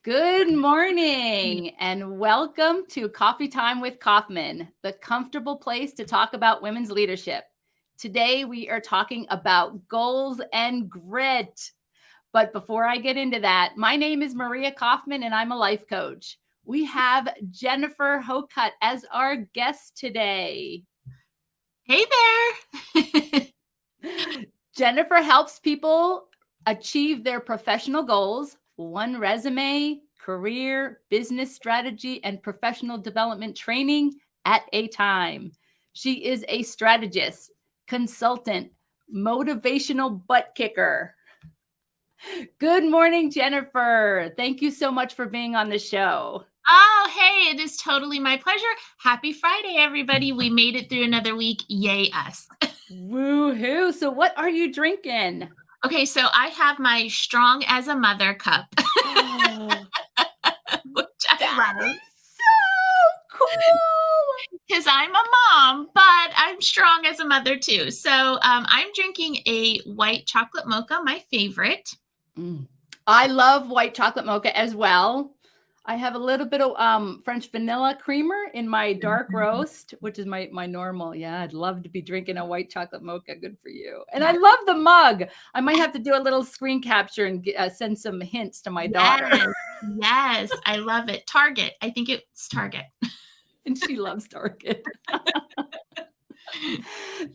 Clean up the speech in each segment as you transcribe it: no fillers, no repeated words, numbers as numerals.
Good morning and welcome to Coffee Time with Kauffman, the comfortable place to talk about women's leadership. Today we are talking about goals and grit. But before I get into that, my name is Maria Kauffman and I'm a life coach. We have Jennifer Hocutt as our guest today. Hey there. Jennifer helps people achieve their professional goals, one resume, career, business strategy, and professional development training at a time. She is a strategist, consultant, motivational butt kicker. Good morning, Jennifer. Thank you so much for being on the show. Oh, hey, it is totally my pleasure. Happy Friday, everybody. We made it through another week. Yay, us. Woohoo. So what are you drinking? Okay, so I have my Strong as a Mother cup, Oh, which I love. so cool. Because I'm a mom, but I'm strong as a mother too. So I'm drinking a white chocolate mocha, my favorite. I love white chocolate mocha as well. I have a little bit of French vanilla creamer in my dark roast, which is my normal. Yeah, I'd love to be drinking a white chocolate mocha. Good for you. And I love the mug. I might have to do a little screen capture and send some hints to my daughter. Yes, I love it. Target. I think it's Target. And she loves Target.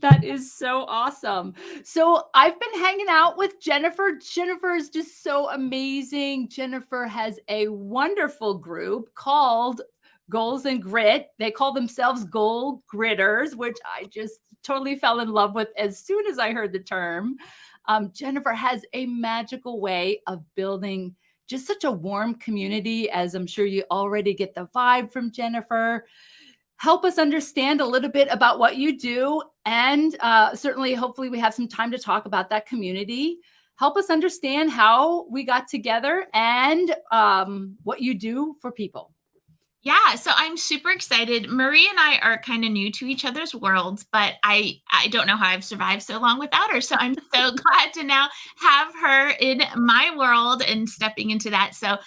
That is so awesome. So I've been hanging out with Jennifer. Jennifer is just so amazing. Jennifer has a wonderful group called Goals and Grit. They call themselves Goal Gritters, which I just totally fell in love with as soon as I heard the term. Jennifer has a magical way of building just such a warm community, as I'm sure you already get the vibe from Jennifer. Help us understand a little bit about what you do. And certainly, hopefully, we have some time to talk about that community. Help us understand how we got together and what you do for people. Yeah, so I'm super excited. Marie and I are kind of new to each other's worlds, but I don't know how I've survived so long without her. So I'm so glad to now have her in my world and stepping into that. So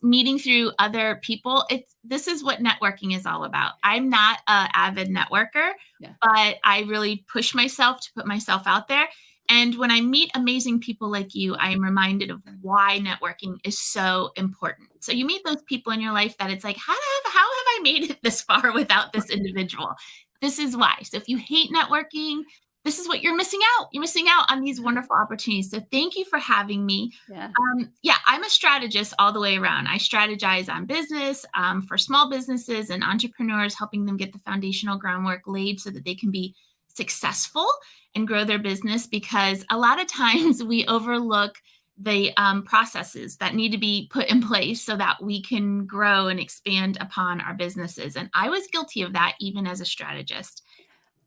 meeting through other people, this is what networking is all about. I'm not an avid networker, but I really push myself to put myself out there. And when I meet amazing people like you, I am reminded of why networking is so important. So you meet those people in your life that it's like, how have I made it this far without this individual? This is why. So if you hate networking, this is what you're missing out. You're missing out on these wonderful opportunities. So thank you for having me. Yeah, I'm a strategist all the way around. I strategize on business for small businesses and entrepreneurs, helping them get the foundational groundwork laid so that they can be successful and grow their business, because a lot of times we overlook the processes that need to be put in place so that we can grow and expand upon our businesses. And I was guilty of that even as a strategist.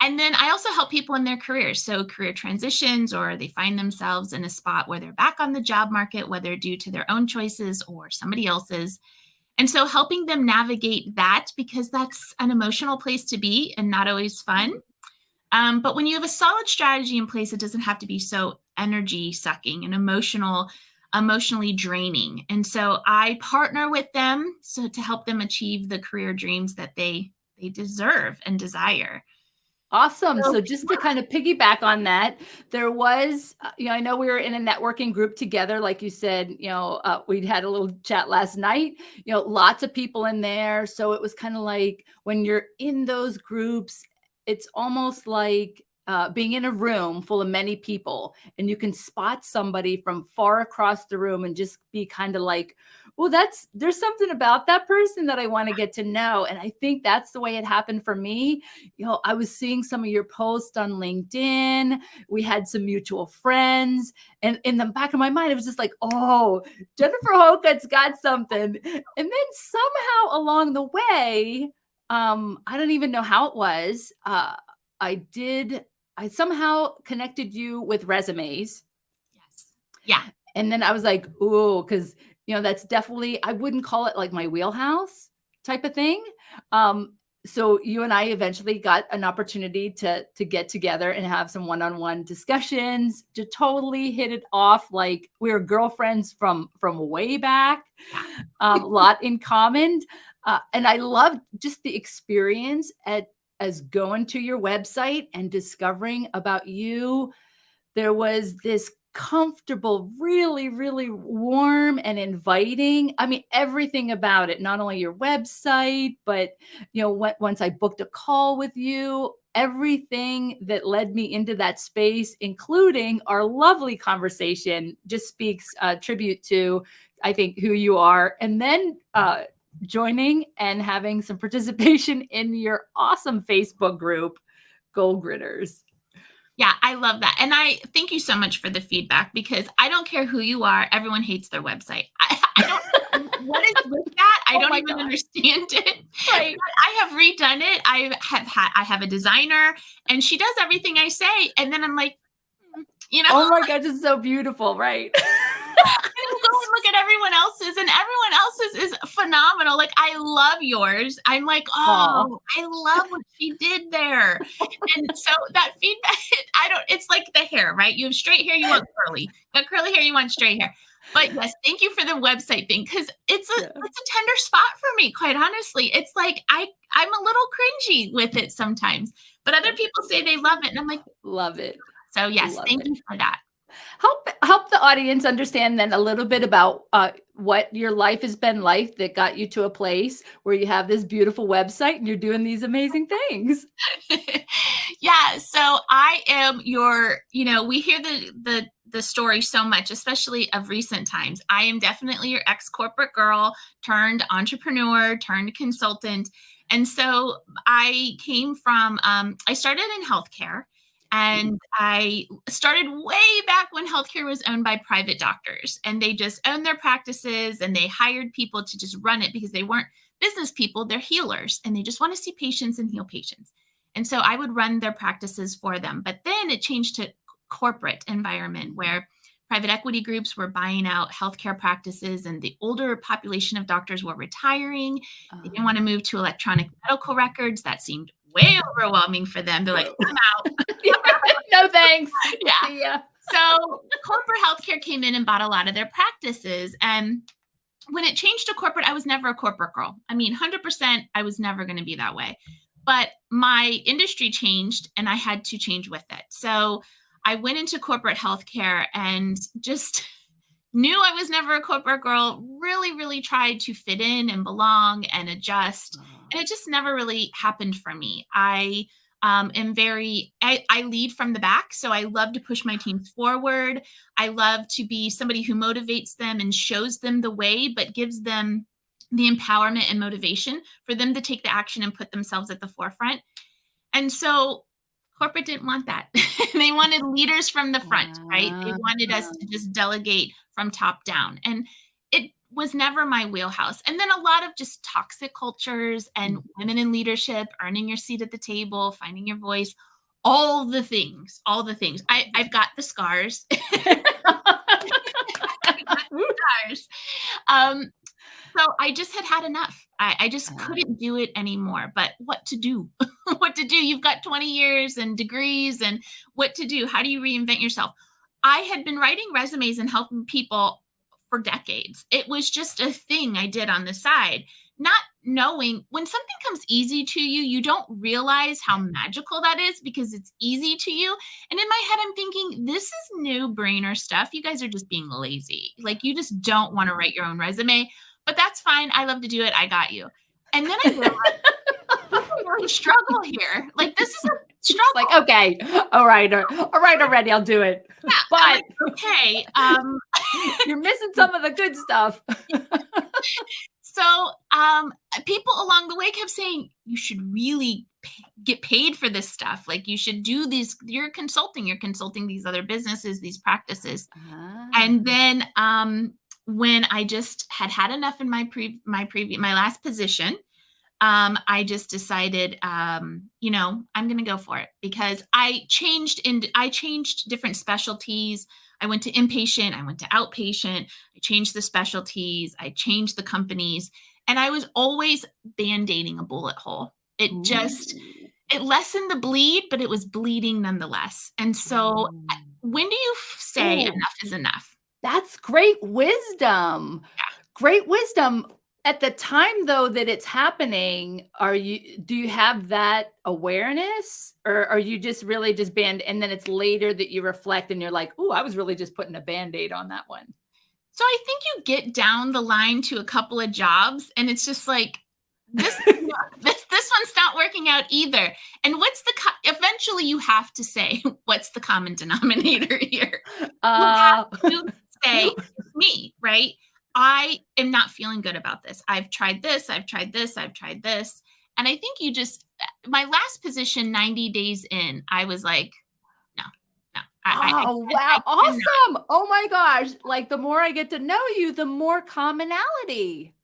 And then I also help people in their careers. So career transitions, or they find themselves in a spot where they're back on the job market, whether due to their own choices or somebody else's. And so helping them navigate that, because that's an emotional place to be and not always fun. But when you have a solid strategy in place, it doesn't have to be so energy sucking and emotionally draining. And so I partner with them to help them achieve the career dreams that they deserve and desire. awesome. So just to kind of piggyback on that, there was, I know we were in a networking group together, like you said, we'd had a little chat last night, lots of people in there. So it was kind of like when you're in those groups, it's almost like being in a room full of many people, and you can spot somebody from far across the room and just be kind of like, well, there's something about that person that I want to get to know. And I think that's the way it happened for me. I was seeing some of your posts on LinkedIn. We had some mutual friends, and in the back of my mind, it was just like, oh, Jennifer Hocutt's got something. And then somehow along the way, I don't even know how it was. I somehow connected you with resumes. Yes. Yeah. And then I was like, ooh, because, that's definitely, I wouldn't call it like my wheelhouse type of thing. so you and I eventually got an opportunity to get together and have some one-on-one discussions, to totally hit it off like we were girlfriends from way back. Yeah. A lot in common. And I loved just the experience as going to your website and discovering about you. There was this comfortable, really, really warm and inviting. I mean, everything about it, not only your website, but once I booked a call with you, everything that led me into that space, including our lovely conversation, just speaks tribute to, I think, who you are. And then joining and having some participation in your awesome Facebook group, Goal Gritters. Yeah, I love that. And I thank you so much for the feedback, because I don't care who you are. Everyone hates their website. I don't, what is with that? I don't even understand it. Right. But I have redone it. I have a designer, and she does everything I say. And then I'm like, oh my God, it's so beautiful. Right. And I go and look at everyone else's, and everyone else's is phenomenal. Like, I love yours. I'm like, oh, I love what she did there. And so that feedback, it's like the hair, right? You have straight hair, you want curly. You got curly hair, you want straight hair. But yes, thank you for the website thing, because it's a tender spot for me, quite honestly. It's like I'm a little cringy with it sometimes, but other people say they love it, and I'm like, love it. So yes, thank you for that. Help the audience understand then a little bit about what your life has been like that got you to a place where you have this beautiful website and you're doing these amazing things. Yeah, so I am we hear the story so much, especially of recent times. I am definitely your ex-corporate girl turned entrepreneur, turned consultant. And so I came from, I started in healthcare. And I started way back when healthcare was owned by private doctors, and they just owned their practices, and they hired people to just run it because they weren't business people, they're healers, and they just want to see patients and heal patients. And so I would run their practices for them. But then it changed to corporate environment, where private equity groups were buying out healthcare practices, and the older population of doctors were retiring. They didn't want to move to electronic medical records. That seemed way overwhelming for them. They're like, I'm out. No thanks. Yeah. So corporate healthcare came in and bought a lot of their practices. And when it changed to corporate, I was never a corporate girl. I mean, 100%, I was never going to be that way. But my industry changed, and I had to change with it. So I went into corporate healthcare and just knew I was never a corporate girl, really, really tried to fit in and belong and adjust. And it just never really happened for me. I lead from the back. So I love to push my teams forward. I love to be somebody who motivates them and shows them the way, but gives them the empowerment and motivation for them to take the action and put themselves at the forefront. And so corporate didn't want that. They wanted leaders from the front, right? They wanted us to just delegate from top down. And it was never my wheelhouse. And then a lot of just toxic cultures and women in leadership, earning your seat at the table, finding your voice, all the things. I've got the scars. So I just had enough. I just couldn't do it anymore. But what to do? What to do? You've got 20 years and degrees, and what to do? How do you reinvent yourself? I had been writing resumes and helping people for decades. It was just a thing I did on the side, not knowing when something comes easy to you, you don't realize how magical that is because it's easy to you. And in my head, I'm thinking, this is no-brainer stuff. You guys are just being lazy. Like, you just don't want to write your own resume. But that's fine. I love to do it. I got you. And then I realized I really struggle here. Like, this is a struggle. Like, okay, all right, already, I'll do it. Yeah, but like, okay, you're missing some of the good stuff. So people along the way kept saying, you should really get paid for this stuff. Like, you should do these. You're consulting these other businesses, these practices. And then when I just had enough in my last position, I just decided, I'm going to go for it, because I changed different specialties. I went to inpatient, I went to outpatient, I changed the specialties, I changed the companies, and I was always band-aiding a bullet hole. It just, Ooh. it lessened the bleed, but it was bleeding nonetheless. And so Ooh. when do you say Ooh. enough is enough? That's great wisdom. Yeah. Great wisdom. At the time though that it's happening, do you have that awareness, or are you just really just and then it's later that you reflect and you're like, "Oh, I was really just putting a Band-Aid on that one." So I think you get down the line to a couple of jobs and it's just like, this this one's not working out either. And what's eventually you have to say, what's the common denominator here? You Uh, have to say, it's me, right? I am not feeling good about this. I've tried this, I've tried this, I've tried this. And I think my last position 90 days in, I was like, no, no, oh, I wow. cannot. Awesome. Oh my gosh. Like the more I get to know you, the more commonality.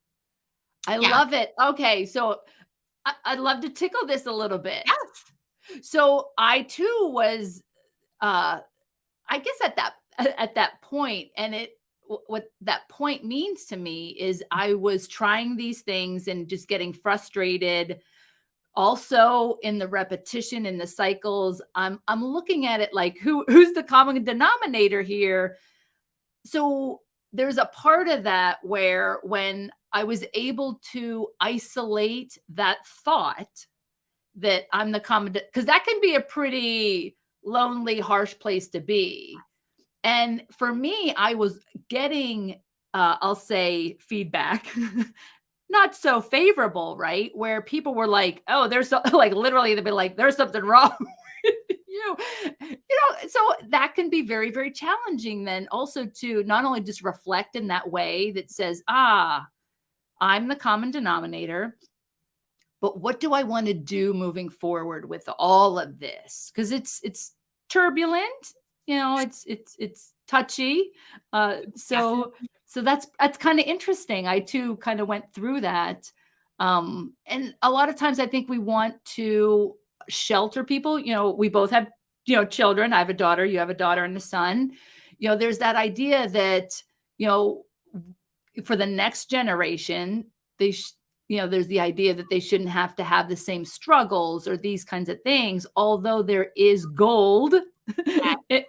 I Yeah. love it. Okay. So I'd love to tickle this a little bit. Yes. So I too was, I guess at that point, and what that point means to me is I was trying these things and just getting frustrated. Also, in the repetition, in the cycles, I'm looking at it like who's the common denominator here? So there's a part of that where when I was able to isolate that thought that I'm the common, because that can be a pretty lonely, harsh place to be. And for me, I was getting, I'll say, feedback, not so favorable, right? Where people were like, "Oh, there's like literally they'd be like, there's something wrong with you." So that can be very, very challenging then also to not only just reflect in that way that says, "Ah, I'm the common denominator, but what do I want to do moving forward with all of this?" Because it's turbulent, it's touchy. So Definitely. that's kind of interesting. I too kind of went through that. And a lot of times I think we want to shelter people. We both have, children. I have a daughter, you have a daughter and a son. There's that idea that, you know, for the next generation, there's the idea that they shouldn't have to have the same struggles or these kinds of things, although there is gold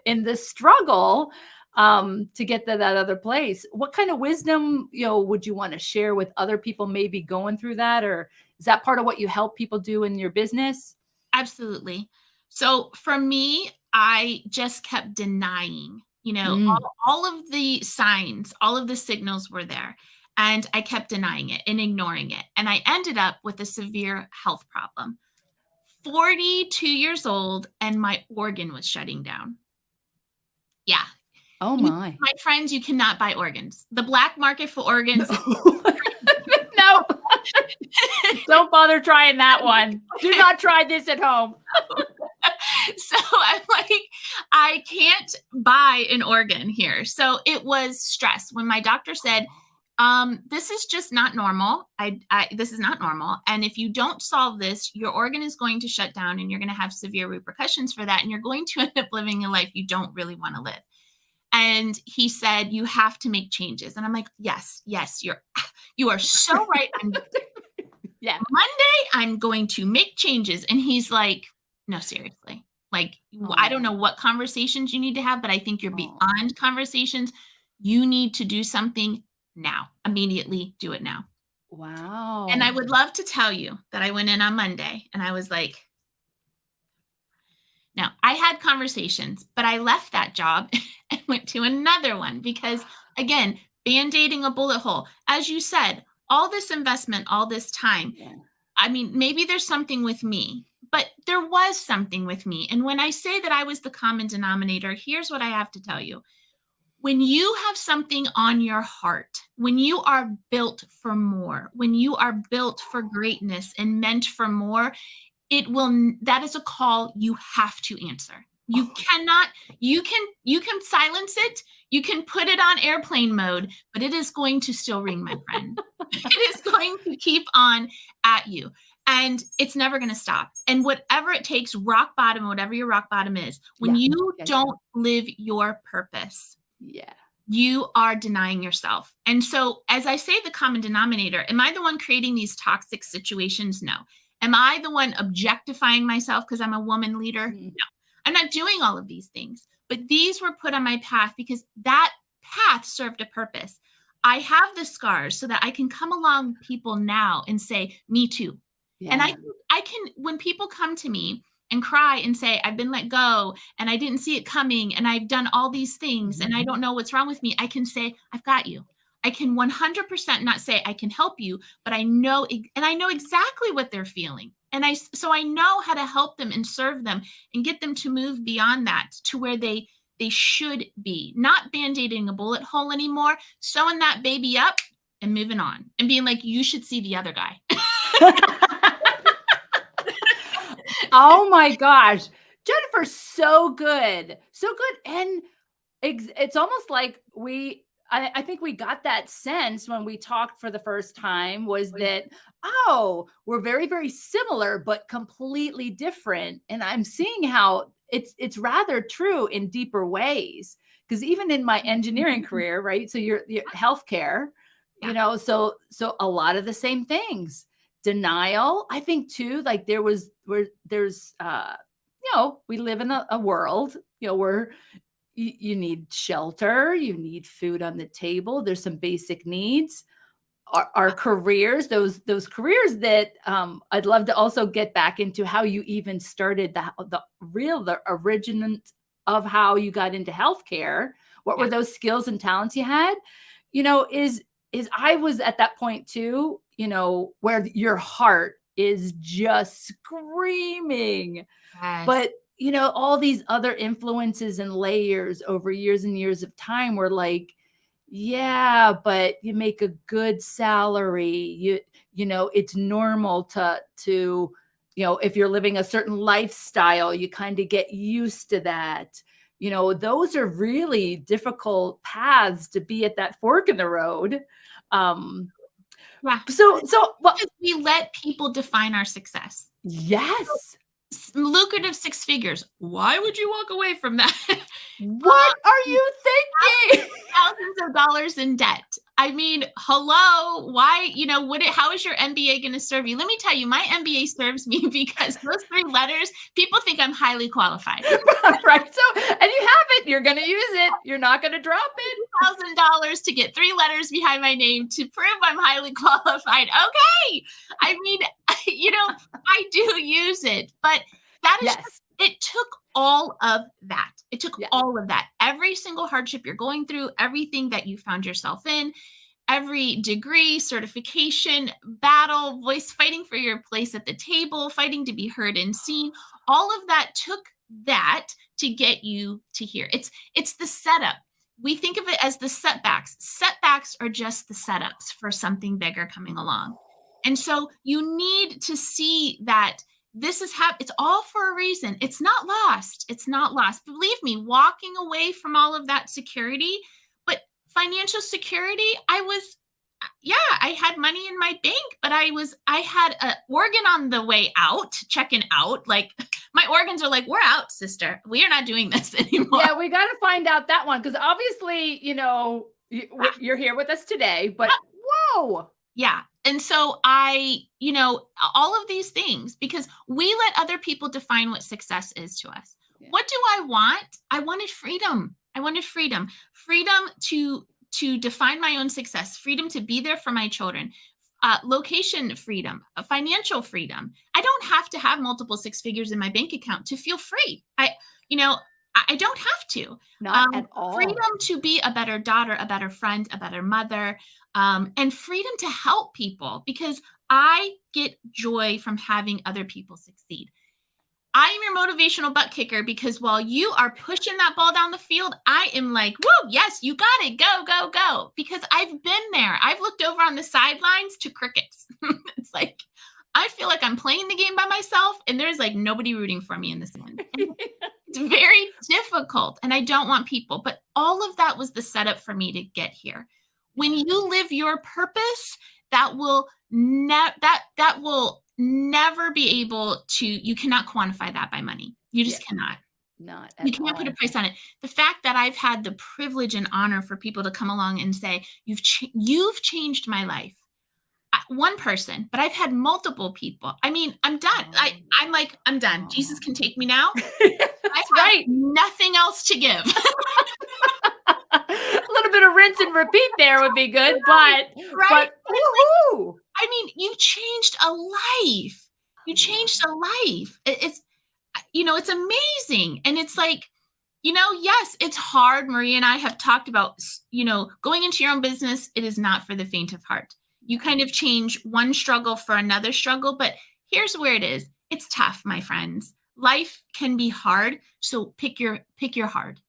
in the struggle, to get to that other place. What kind of wisdom, would you want to share with other people maybe going through that? Or is that part of what you help people do in your business? Absolutely. So for me, I just kept denying, Mm. all of the signs, all of the signals were there. And I kept denying it and ignoring it. And I ended up with a severe health problem. 42 years old, and my organ was shutting down. Yeah. Oh my. My friends, you cannot buy organs. The black market for organs is No, don't bother trying that one. Do not try this at home. so I'm like, I can't buy an organ here. So it was stress. When my doctor said, this is just not normal. This is not normal. And if you don't solve this, your organ is going to shut down and you're going to have severe repercussions for that. And you're going to end up living a life you don't really want to live. And he said, you have to make changes. And I'm like, yes, you are so right. Yeah. Monday, I'm going to make changes. And he's like, no, seriously. Like, I don't know what conversations you need to have, but I think you're beyond conversations. You need to do something now. Immediately do it now. And I Wow. would love to tell you that I went in on Monday and I was like, now I had conversations, but I left that job and went to another one because, again, band-aiding a bullet hole. As you said, all this investment, all this time. Yeah. I mean, maybe there's something with me, but there was something with me. And when I say that I was the common denominator, here's what I have to tell you. When you have something on your heart, when you are built for more, when you are built for greatness and meant for more, that is a call you have to answer. You cannot, you can silence it, you can put it on airplane mode, but it is going to still ring, my friend. It is going to keep on at you. And it's never going to stop. And whatever it takes, rock bottom, whatever your rock bottom is, when you don't live your purpose, you are denying yourself. And so, as I say, the common denominator, am I the one creating these toxic situations? No. Am I the one objectifying myself because I'm a woman leader? Mm. No, I'm not doing all of these things, but these were put on my path because that path served a purpose. I have the scars so that I can come along people now and say, me too. And Yeah. I can, when people come to me and cry and say, I've been let go and I didn't see it coming and I've done all these things and I don't know what's wrong with me, I can say, I've got you. I can 100% not say I can help you, but I know, and I know exactly what they're feeling. And so I know how to help them and serve them and get them to move beyond that to where they should be, not band-aiding a bullet hole anymore, sewing that baby up and moving on and being like, you should see the other guy. Oh my gosh. Jennifer, so good. So good. And it's almost like I think we got that sense when we talked for the first time was that, oh, we're very, very similar, but completely different. And I'm seeing how it's rather true in deeper ways. Because even in my engineering career, right? So you're healthcare, so a lot of the same things. Denial, I think too, like there's we live in a world, where you need shelter, you need food on the table. There's some basic needs. Our careers, those careers that I'd love to also get back into how you even started the origin of how you got into healthcare. What were those skills and talents you had? Is I was at that point too, where your heart is just screaming. Yes. But all these other influences and layers over years and years of time were like, yeah, but you make a good salary. It's normal to if you're living a certain lifestyle, you kind of get used to that. Those are really difficult paths to be at that fork in the road. Yeah. So because we let people define our success. Yes. Lucrative 6 figures. Why would you walk away from that? What are you thinking? Thousands of dollars in debt. I mean, hello, why, how is your MBA going to serve you? Let me tell you, my MBA serves me because those 3 letters, people think I'm highly qualified. Right. So, and you have it, you're going to use it. You're not going to drop it. $1,000 to get 3 letters behind my name to prove I'm highly qualified. Okay. I mean, I do use it, but that is, it took all of that. It took all of that. Every single hardship you're going through, everything that you found yourself in, every degree, certification, battle, voice, fighting for your place at the table, fighting to be heard and seen, all of that took that to get you to here. It's the setup. We think of it as the setbacks. Setbacks are just the setups for something bigger coming along. And so you need to see that this is it's all for a reason. It's not lost. It's not lost. Believe me, walking away from all of that security, but financial security, I had money in my bank, but I had an organ on the way out, checking out. Like my organs are like, we're out, sister. We are not doing this anymore. Yeah, we got to find out that one. Cause obviously, you're here with us today, but whoa. Yeah. And so all of these things, because we let other people define what success is to us. Yeah. What do I want? I wanted freedom. Freedom to define my own success, freedom to be there for my children, location freedom, financial freedom. I don't have to have multiple 6 figures in my bank account to feel free. I don't have to. Not at all. Freedom to be a better daughter, a better friend, a better mother, and freedom to help people because I get joy from having other people succeed. I am your motivational butt kicker because while you are pushing that ball down the field, I am like, woo, yes, you got it. Go, go, go. Because I've been there. I've looked over on the sidelines to crickets. It's like, I feel like I'm playing the game by myself and there's like nobody rooting for me in this end. It's very difficult and I don't want people, but all of that was the setup for me to get here. When you live your purpose, that will never be able to, you cannot quantify that by money. You just cannot. Not you can't put a price on it. The fact that I've had the privilege and honor for people to come along and say, you've changed my life. one person, but I've had multiple people. I mean, I'm done. I'm like, I'm done. Jesus can take me now. I That's have right. nothing else to give. A little bit of rinse and repeat there would be good, Right. but It's like, woohoo! I mean, you changed a life. You changed a life. It's, it's amazing. And it's like, yes, it's hard. Maria and I have talked about, going into your own business. It is not for the faint of heart. You kind of change one struggle for another struggle, but here's where it is. It's tough, my friends. Life can be hard. So pick your hard.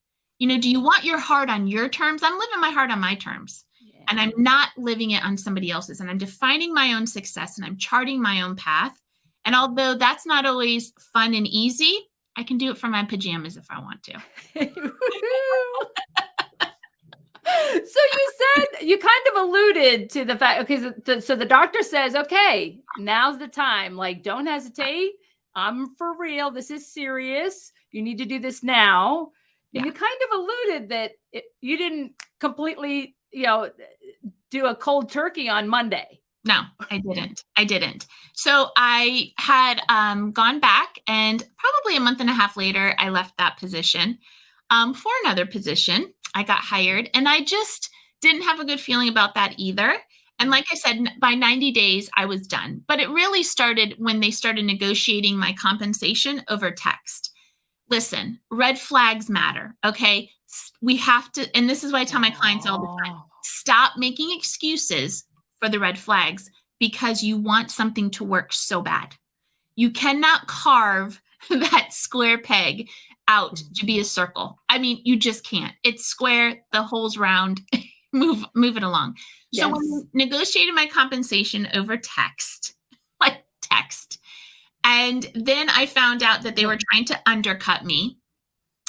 Do you want your hard on your terms? I'm living my heart on my terms. Yeah. And I'm not living it on somebody else's. And I'm defining my own success and I'm charting my own path. And although that's not always fun and easy, I can do it from my pajamas if I want to. So you kind of alluded to the fact, okay, so the doctor says, okay, now's the time. Like, don't hesitate. I'm for real. This is serious. You need to do this now. Yeah. And you kind of alluded that you didn't completely, do a cold turkey on Monday. No, I didn't. So I had gone back, and probably a month and a half later, I left that position for another position. I got hired, and I just didn't have a good feeling about that either. And like I said, by 90 days, I was done. But it really started when they started negotiating my compensation over text. Listen, red flags matter, okay? We have to, and this is what I tell my clients all the time, stop making excuses for the red flags because you want something to work so bad. You cannot carve that square peg out to be a circle. I mean, you just can't. It's square, the hole's round, move it along. Yes. So when we negotiated my compensation over text, and then I found out that they were trying to undercut me.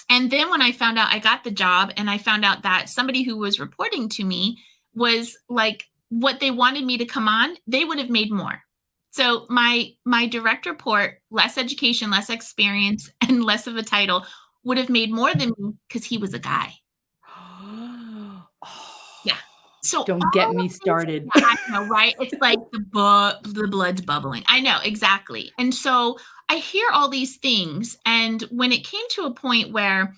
And then when I found out I got the job and I found out that somebody who was reporting to me was like, what they wanted me to come on, they would have made more. So my direct report, less education, less experience, and less of a title would have made more than me because he was a guy. Yeah. So don't get me started. I know, right? It's like the blood's bubbling. I know, exactly. And so I hear all these things. And when it came to a point where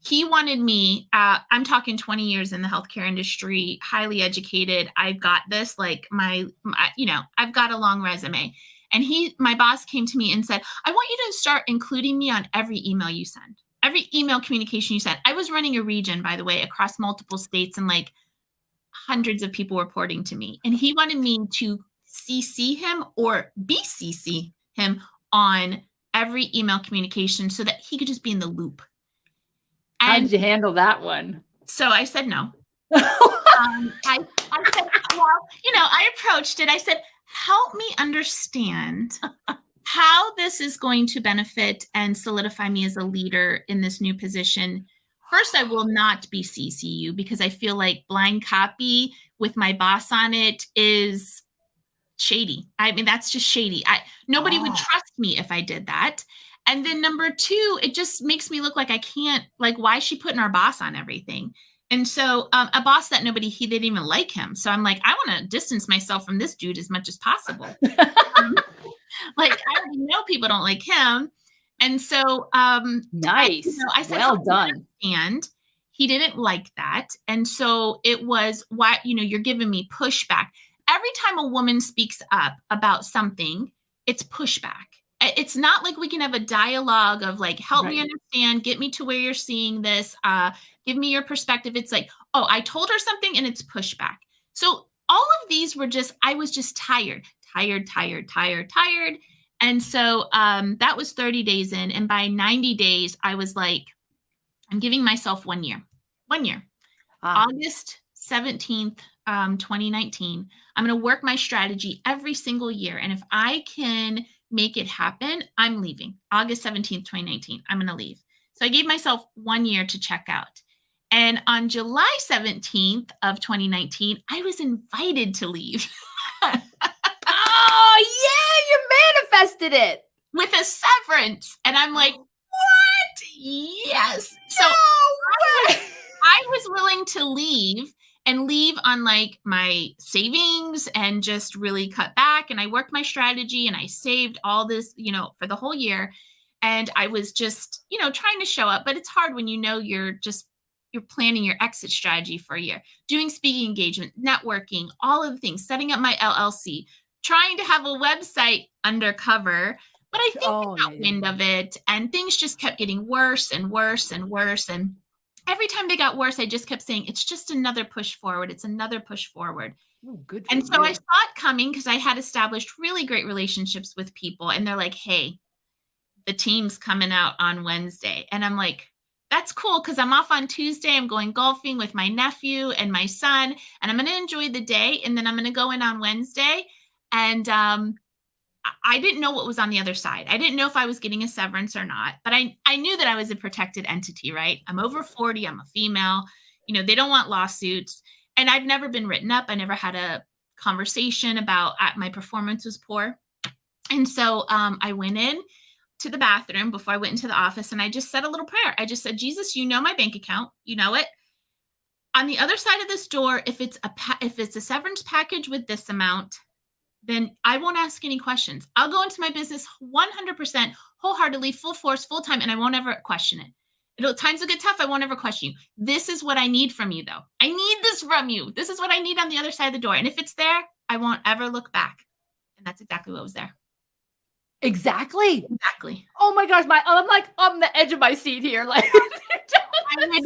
he wanted me, I'm talking 20 years in the healthcare industry, highly educated. I've got this, like I've got a long resume. And my boss came to me and said, I want you to start including me on every email you send, every email communication you send. I was running a region, by the way, across multiple states and like hundreds of people reporting to me. And he wanted me to CC him or BCC him on every email communication so that he could just be in the loop. How did you handle that one? So I said no. I said, I approached it. I said, help me understand how this is going to benefit and solidify me as a leader in this new position. First, I will not be CCU because I feel like blind copy with my boss on it is shady. I mean, that's just shady. Nobody would trust me if I did that. And then number two, it just makes me look like I can't, like, why is she putting our boss on everything? And so a boss that he didn't even like him. So I'm like, I want to distance myself from this dude as much as possible. Like, I already know people don't like him. And so, nice. I said, well done. And he didn't like that. And so it was, why, you're giving me pushback. Every time a woman speaks up about something, it's pushback. It's not like we can have a dialogue of like, help me understand, get me to where you're seeing this, give me your perspective. It's like, oh, I told her something and it's pushback. So all of these were I was just tired. And so that was 30 days in. And by 90 days, I was like, I'm giving myself 1 year. 1 year. August 17th, 2019. I'm going to work my strategy every single year. And if I can make it happen, I'm leaving. August 17th, 2019. I'm going to leave. So I gave myself 1 year to check out. And on July 17th of 2019, I was invited to leave. Oh, yeah, you manifested it. With a severance. And I'm like, what? Yes. So I was willing to leave. and leave on like my savings and just really cut back. And I worked my strategy and I saved all this, for the whole year. And I was just, trying to show up, but it's hard when you're planning your exit strategy for a year, doing speaking engagement, networking, all of the things, setting up my LLC, trying to have a website undercover. But I think I got wind of it, and things just kept getting worse and worse and worse. And every time they got worse, I just kept saying, it's just another push forward. It's another push forward. Ooh, good for and so you. I saw it coming because I had established really great relationships with people. And they're like, hey, the team's coming out on Wednesday. And I'm like, that's cool, because I'm off on Tuesday. I'm going golfing with my nephew and my son, and I'm going to enjoy the day. And then I'm going to go in on Wednesday. And I didn't know what was on the other side. I didn't know if I was getting a severance or not, but I knew that I was a protected entity, right? I'm over 40. I'm a female. They don't want lawsuits. And I've never been written up. I never had a conversation about my performance was poor. And so I went in to the bathroom before I went into the office, and I just said a little prayer. I just said, Jesus, my bank account, you know it. On the other side of this door, if it's a severance package with this amount, then I won't ask any questions. I'll go into my business 100%, wholeheartedly, full force, full time, and I won't ever question it. Times will get tough. I won't ever question you. This is what I need from you, though. I need this from you. This is what I need on the other side of the door. And if it's there, I won't ever look back. And that's exactly what was there. Exactly. Oh my gosh, I'm like on the edge of my seat here. Like, I went in,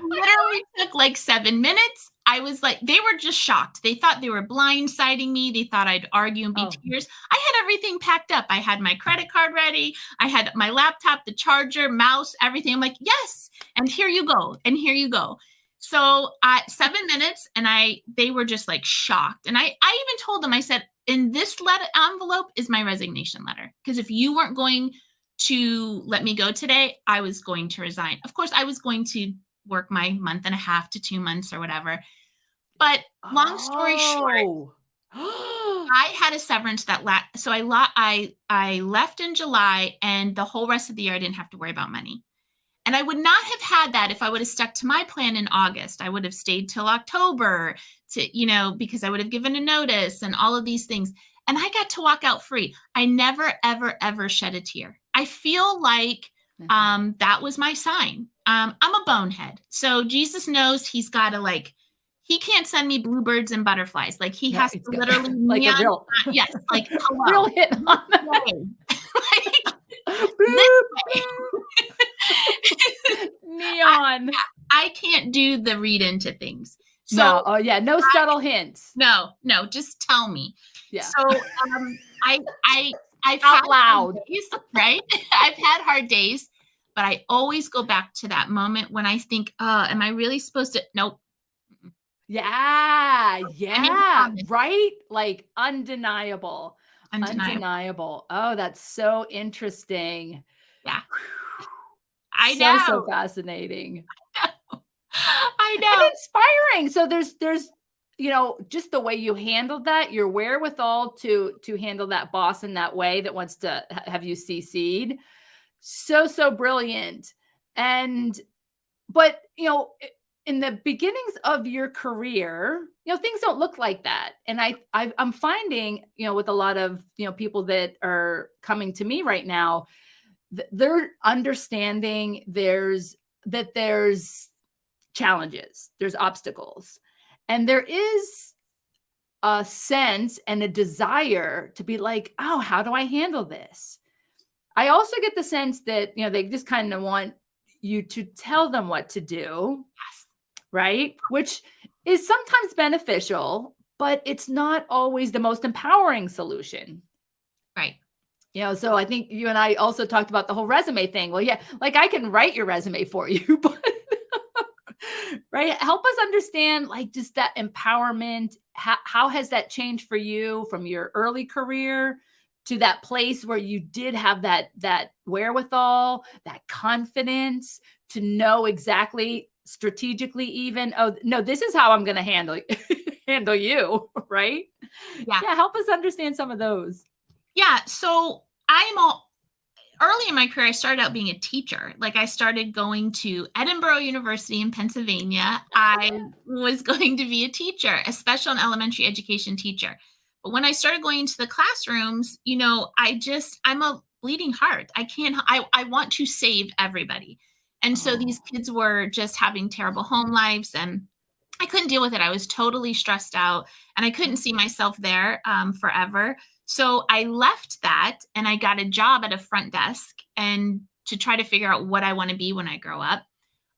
literally took like 7 minutes. I was like, they were just shocked. They thought they were blindsiding me. They thought I'd argue and be tears. I had everything packed up. I had my credit card ready. I had my laptop, the charger, mouse, everything. I'm like, yes. And here you go. And here you go. So 7 minutes, and they were just like shocked. And I even told them, I said, in this envelope is my resignation letter. Because if you weren't going to let me go today, I was going to resign. Of course, I was going to work my month and a half to 2 months or whatever. But long story short, I had a severance so I left in July, and the whole rest of the year I didn't have to worry about money. And I would not have had that if I would have stuck to my plan in August. I would have stayed till October because I would have given a notice and all of these things. And I got to walk out free. I never, ever, ever shed a tear. I feel like that was my sign. I'm a bonehead. So Jesus knows he's got to he can't send me bluebirds and butterflies. Like he has to literally like a real, yes, like hello. Real hit on neon. I can't do the read into things. So, no subtle hints. No, just tell me. Yeah. So I've out had loud, days, right? I've had hard days, but I always go back to that moment when I think, am I really supposed to? Nope. Yeah, right? Like undeniable. Oh, that's so interesting. Yeah. I know. So fascinating. I know. And inspiring. So there's just the way you handled that, your wherewithal to handle that boss in that way that wants to have you CC'd. So brilliant. But in the beginnings of your career, things don't look like that. And I'm finding, with a lot of, people that are coming to me right now, they're understanding there's challenges, there's obstacles, and there is a sense and a desire to be like, oh, how do I handle this? I also get the sense that, they just kind of want you to tell them what to do. Right? Which is sometimes beneficial, but it's not always the most empowering solution. Right. So I think you and I also talked about the whole resume thing. Well, yeah, like I can write your resume for you, but right. Help us understand just that empowerment. How has that changed for you from your early career to that place where you did have that wherewithal, that confidence to know exactly strategically even, oh no, this is how I'm going to handle you, right? Yeah. Help us understand some of those. Yeah. So early in my career, I started out being a teacher. Like I started going to Edinburgh University in Pennsylvania. I was going to be a teacher, a special and elementary education teacher. But when I started going into the classrooms, I'm a bleeding heart. I want to save everybody. And so these kids were just having terrible home lives, and I couldn't deal with it. I was totally stressed out, and I couldn't see myself there forever. So I left that and I got a job at a front desk and to try to figure out what I want to be when I grow up.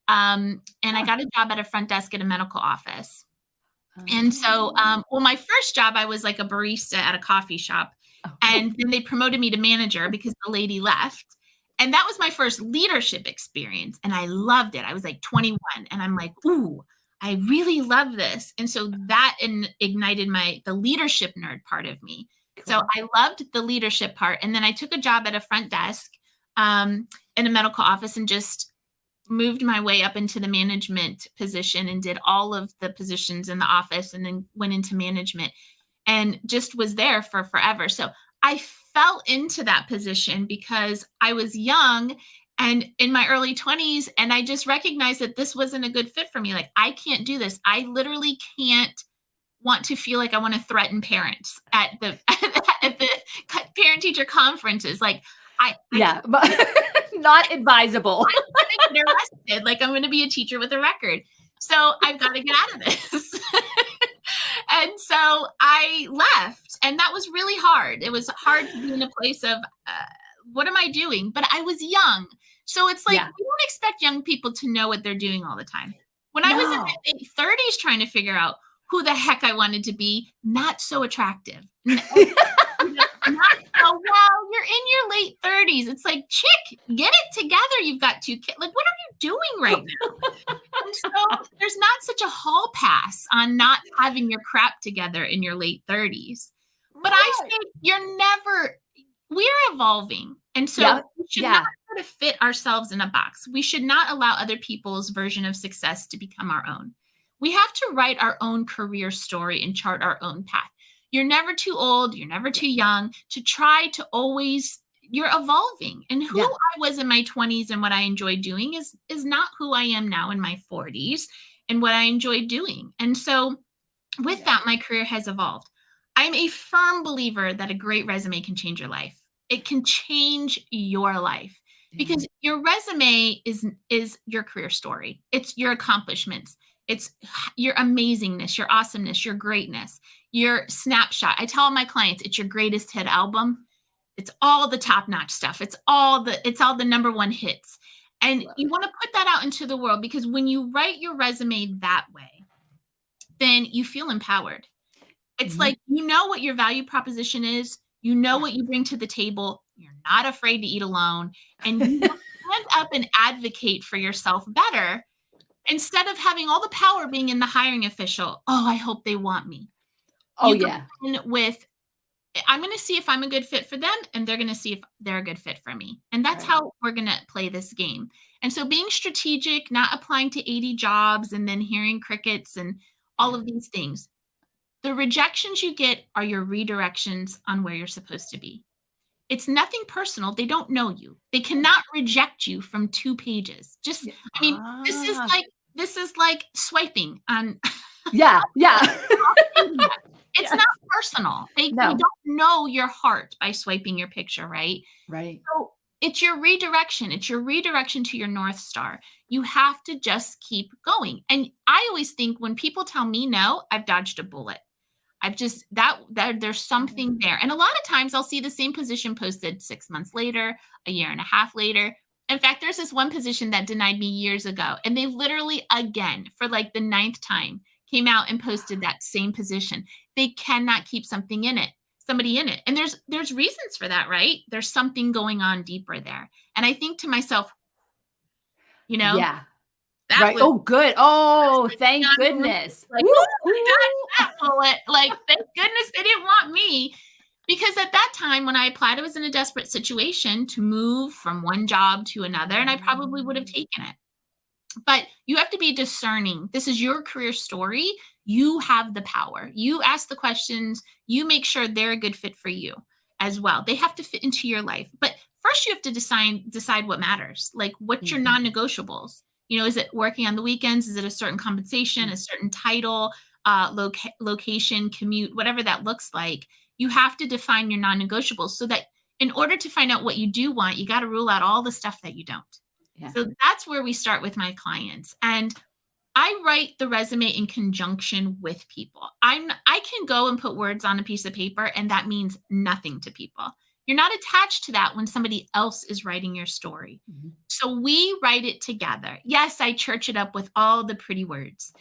And I got a job at a front desk at a medical office. And so, my first job, I was like a barista at a coffee shop. And then they promoted me to manager because the lady left. And that was my first leadership experience. And I loved it. I was like 21 and I'm like, ooh, I really love this. And so that ignited the leadership nerd part of me. Cool. So I loved the leadership part. And then I took a job at a front desk in a medical office and just moved my way up into the management position and did all of the positions in the office and then went into management and just was there for forever. So I fell into that position because I was young and in my early 20s, and I just recognized that this wasn't a good fit for me. Like, I can't do this. I literally can't want to feel like I want to threaten parents at the parent teacher conferences. Like, but not advisable. I'm going to get arrested. Like, I'm going to be a teacher with a record. So I've got to get out of this. And so I left, and that was really hard. It was hard to be in a place of, what am I doing? But I was young. So it's like, we don't expect young people to know what they're doing all the time. When I was in my late 30s trying to figure out who the heck I wanted to be, not so attractive. Well, you're in your late 30s. It's like, chick, get it together. You've got 2 kids. Like, what are you doing right now? And so there's not such a hall pass on not having your crap together in your late 30s. But I say we're evolving. And so we should not try to fit ourselves in a box. We should not allow other people's version of success to become our own. We have to write our own career story and chart our own path. You're never too old. You're never too young to try to you're evolving. And who I was in my 20s and what I enjoyed doing is not who I am now in my 40s and what I enjoy doing. And so with that, my career has evolved. I'm a firm believer that a great resume can change your life. It can change your life because your resume is your career story. It's your accomplishments. It's your amazingness, your awesomeness, your greatness, your snapshot. I tell my clients, it's your greatest hit album. It's all the top-notch stuff. It's all the #1 hits. And you want to put that out into the world because when you write your resume that way, then you feel empowered. It's like, you know what your value proposition is. You know what you bring to the table. You're not afraid to eat alone. And you stand up and advocate for yourself better instead of having all the power being in the hiring official. Oh, I hope they want me. I'm going to see if I'm a good fit for them, and they're going to see if they're a good fit for me. And that's how we're going to play this game. And so being strategic, not applying to 80 jobs and then hearing crickets and all of these things. The rejections you get are your redirections on where you're supposed to be. It's nothing personal. They don't know you. They cannot reject you from 2 pages. This is like swiping on. It's not personal. They don't know your heart by swiping your picture, right? Right. So it's your redirection. It's your redirection to your North Star. You have to just keep going. And I always think when people tell me no, I've dodged a bullet. I've just there's something there. And a lot of times I'll see the same position posted 6 months later, a year and a half later. In fact, there's this one position that denied me years ago. And they literally, again, for like the 9th time, came out and posted that same position. They cannot keep somebody in it. And there's reasons for that, right? There's something going on deeper there. And I think to myself, right. Oh, good. Oh, thank goodness. Like, oh my gosh, that bullet. Like, thank goodness they didn't want me. Because at that time, when I applied, I was in a desperate situation to move from one job to another, and I probably would have taken it. But you have to be discerning. This is your career story. You have the power. You ask the questions. You make sure they're a good fit for you as well. They have to fit into your life. But first you have to decide what matters. Like, what's your non-negotiables? Is it working on the weekends? Is it a certain compensation, a certain title, location, commute, whatever that looks like? You have to define your non-negotiables so that in order to find out what you do want, you got to rule out all the stuff that you don't. Yeah. So that's where we start with my clients. And I write the resume in conjunction with people. I can go and put words on a piece of paper, and that means nothing to people. You're not attached to that when somebody else is writing your story. So we write it together. Yes, I church it up with all the pretty words,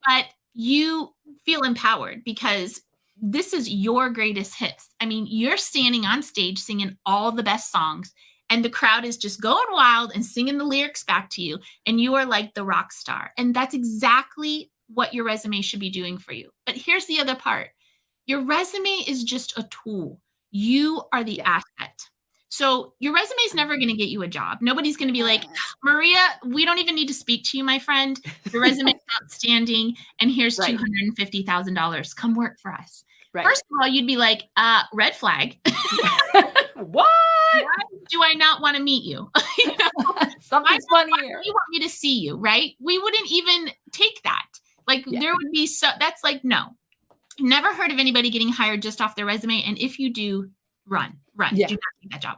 but you feel empowered because this is your greatest hits. I mean, you're standing on stage singing all the best songs, and the crowd is just going wild and singing the lyrics back to you. And you are like the rock star. And that's exactly what your resume should be doing for you. But here's the other part. Your resume is just a tool. You are the asset. So your resume is never going to get you a job. Nobody's going to be like, Maria, we don't even need to speak to you, my friend. Your resume is outstanding. And here's $250,000. Come work for us. Right. First of all, you'd be like, red flag. What? Why do I not want to meet you? Something's funny here. You want me to see you, right? We wouldn't even take that. Like there would be that's like, no. Never heard of anybody getting hired just off their resume. And if you do, run. Yeah. Do not take that job.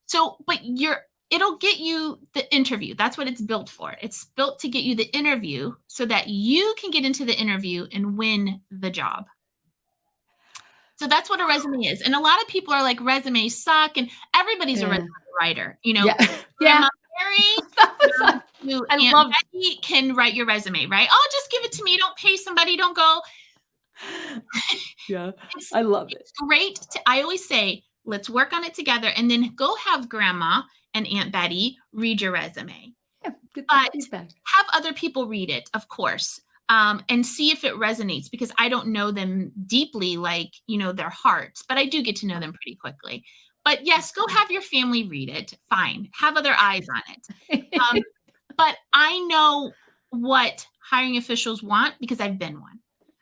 So, but it'll get you the interview. That's what it's built for. It's built to get you the interview so that you can get into the interview and win the job. So that's what a resume is. And a lot of people are like, resumes suck, and everybody's a resume writer. Grandma Mary, I love Betty can write your resume, right? Oh, just give it to me. Don't pay somebody. Don't go. I love it. It's great. I always say, let's work on it together, and then go have Grandma and Aunt Betty read your resume. But have other people read it, of course. And see if it resonates, because I don't know them deeply, like, their hearts, but I do get to know them pretty quickly. But yes, go have your family read it. Fine. Have other eyes on it. But I know what hiring officials want because I've been one.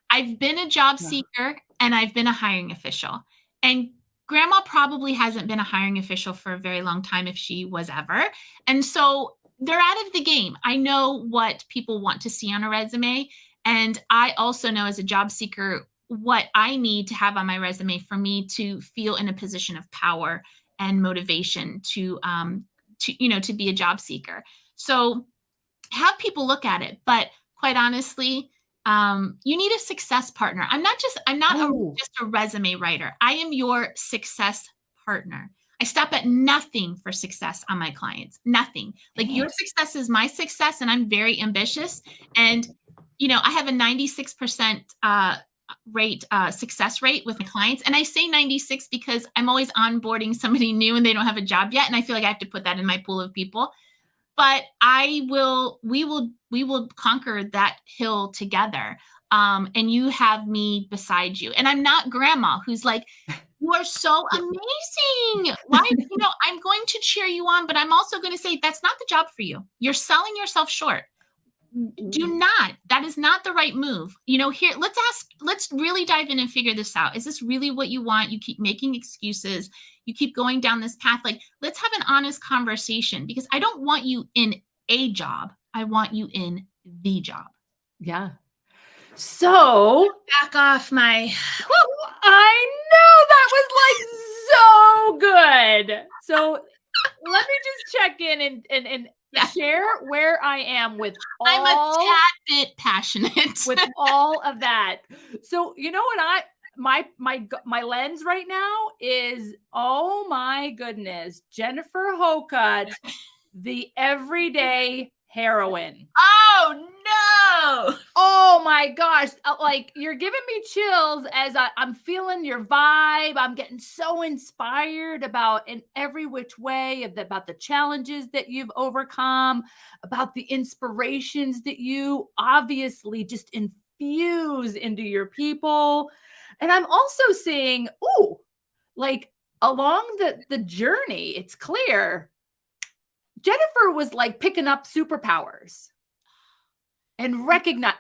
I've been a job seeker and I've been a hiring official. And Grandma probably hasn't been a hiring official for a very long time, if she was ever. And so they're out of the game. I know what people want to see on a resume. And I also know as a job seeker what I need to have on my resume for me to feel in a position of power and motivation to be a job seeker. So have people look at it. But quite honestly, you need a success partner. I'm not just a resume writer. I am your success partner. I stop at nothing for success on my clients. Nothing. Like your success is my success, and I'm very ambitious. And I have a 96% success rate with my clients. And I say 96 because I'm always onboarding somebody new and they don't have a job yet, and I feel like I have to put that in my pool of people. But we will conquer that hill together. And you have me beside you. And I'm not Grandma who's like, you are so amazing. Why? I'm going to cheer you on, but I'm also going to say that's not the job for you. You're selling yourself short. Do not. That is not the right move. Here, let's really dive in and figure this out. Is this really what you want? You keep making excuses. You keep going down this path. Like, let's have an honest conversation, because I don't want you in a job. I want you in the job. Yeah. So back off my. I know that was like so good. So let me just check in and share where I am with all. I'm a tad bit passionate with all of that. So you know what my lens right now is, oh my goodness, Jennifer Hocutt, the everyday heroine. Oh no! Oh my gosh! Like, you're giving me chills as I'm feeling your vibe. I'm getting so inspired about in every which way about the challenges that you've overcome, about the inspirations that you obviously just infuse into your people. And I'm also seeing, like along the journey, it's clear Jennifer was like picking up superpowers and recognize,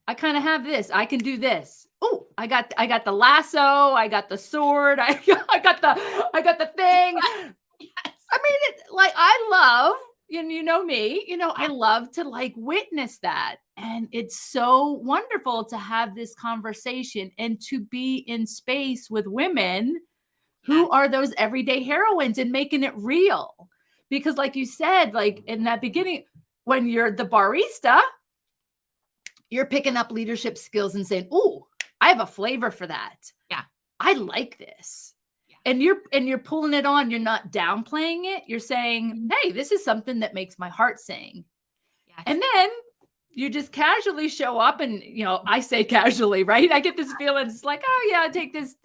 I kind of have this. I can do this. I got the lasso. I got the sword. I got the thing. Yes. I mean, like, I love, and you know me, I love to like witness that. And it's so wonderful to have this conversation and to be in space with women Yes. who are those everyday heroines and making it real. Because, like you said, like in that beginning, when you're the barista, you're picking up leadership skills and saying, "Ooh, I have a flavor for that. Yeah. I like this." Yeah. And you're pulling it on, you're not downplaying it. You're saying, Mhm. "Hey, this is something that makes my heart sing." Yes. And then you just casually show up and, I say casually, right? I get this feeling it's like, "Oh yeah, I take this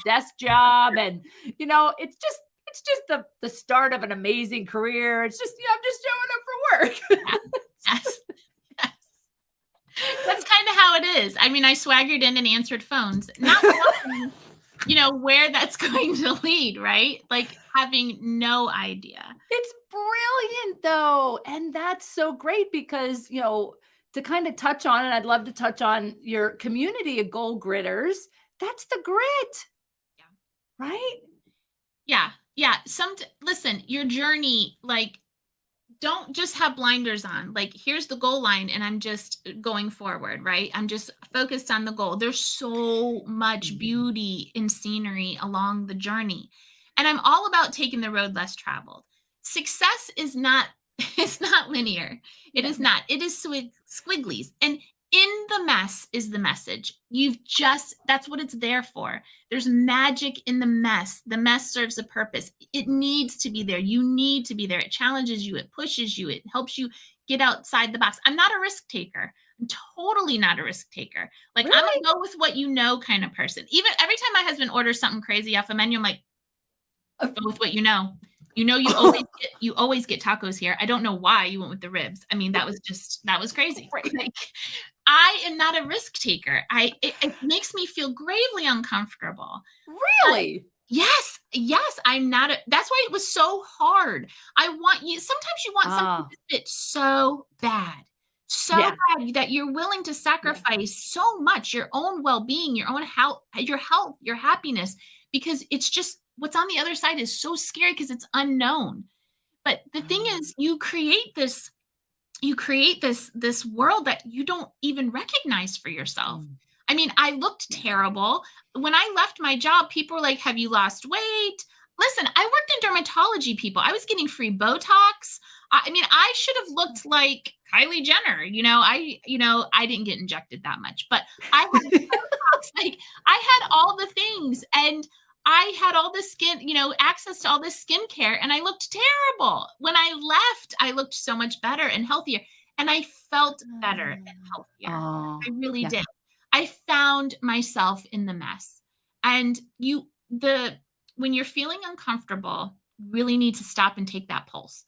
desk job and, it's just the start of an amazing career. It's just, I'm just showing up for Yeah. work." Yes. Yes. That's kind of how it is. I mean, I swaggered in and answered phones, not knowing, where that's going to lead, right? Like having no idea. It's brilliant though. And that's so great because, to kind of touch on it, I'd love to touch on your community of goal gritters. That's the grit, Yeah. right? Yeah. Yeah. Listen, your journey, like, don't just have blinders on. Like, here's the goal line, and I'm just going forward, right? I'm just focused on the goal. There's so much beauty in scenery along the journey. And I'm all about taking the road less traveled. Success is not it's not linear. It Yeah. is not. It is squigglies. And in the mess is the message. That's what it's there for. There's magic in the mess. The mess serves a purpose. It needs to be there. You need to be there. It challenges you. It pushes you. It helps you get outside the box. I'm not a risk taker. I'm totally not a risk taker. Like, I'm a Really? go with what you know kind of person. Even every time my husband orders something crazy off a menu, I'm like, Uh, go with what you know. You always get tacos here. I don't know why you went with the ribs. I mean, that was crazy. Right. Like, I am not a risk taker. It makes me feel gravely uncomfortable. Really? Yes, yes, I'm not a that's why it was so hard. Sometimes you want something Ah, to fit so bad. So yeah. bad that you're willing to Yeah. sacrifice so much, your own well-being, your health, your happiness, because it's just what's on the other side is so scary because it's unknown. But the thing Ah, is, you create this world that you don't even recognize for yourself. mm, I mean, I looked yeah. terrible. When I left my job, people were like, "Have you lost weight?" Listen, I worked in dermatology, people. I was getting free Botox. I mean, I should have looked like Kylie Jenner. I didn't get injected that much, but I had Botox. Like, I had all the things, and I had all the access to all this skincare, and I looked terrible. When I left, I looked so much better and healthier, and I felt better and healthier. Oh, I really yeah. did. I found myself in the mess. And when you're feeling uncomfortable, you really need to stop and take that pulse.